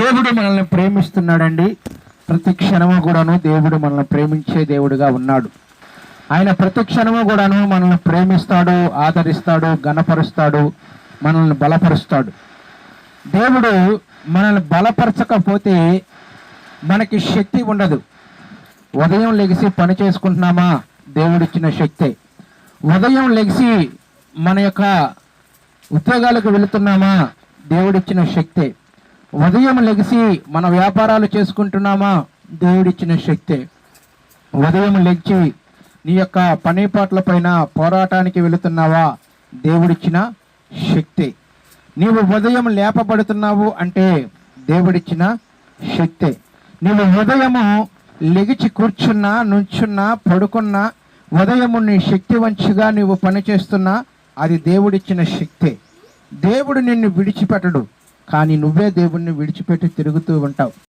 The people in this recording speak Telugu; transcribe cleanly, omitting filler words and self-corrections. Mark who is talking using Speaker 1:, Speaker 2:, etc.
Speaker 1: దేవుడు మనల్ని ప్రేమిస్తున్నాడండి. ప్రతి క్షణము కూడాను దేవుడు మనల్ని ప్రేమించే దేవుడుగా ఉన్నాడు. ఆయన ప్రతి క్షణము కూడాను మనల్ని ప్రేమిస్తాడు, ఆదరిస్తాడు, ఘనపరుస్తాడు, మనల్ని బలపరుస్తాడు. దేవుడు మనల్ని బలపరచకపోతే మనకి శక్తి ఉండదు. ఉదయం లెగిసి పని చేసుకుంటున్నామా, దేవుడిచ్చిన శక్తే. ఉదయం లెగిసి మన యొక్క ఉద్యోగాలకు వెళుతున్నామా, దేవుడిచ్చిన శక్తే. ఉదయం లెగిసి మన వ్యాపారాలు చేసుకుంటున్నామా, దేవుడిచ్చిన శక్తే. ఉదయం లెగిసి నీ యొక్క పని పాటల పైన పోరాటానికి వెళుతున్నావా, దేవుడిచ్చిన శక్తే. నీవు ఉదయం లేపబడుతున్నావు అంటే దేవుడిచ్చిన శక్తే. నీవు ఉదయము లెగిచి కూర్చున్నా, నుంచున్నా, పడుకున్నా, ఉదయము నీ శక్తివంచిగా నీవు పనిచేస్తున్నా, అది దేవుడిచ్చిన శక్తే. దేవుడు నిన్ను విడిచిపెట్టడు, కానీ నువ్వే దేవుడిని విడిచిపెట్టి తిరుగుతూ ఉంటావు.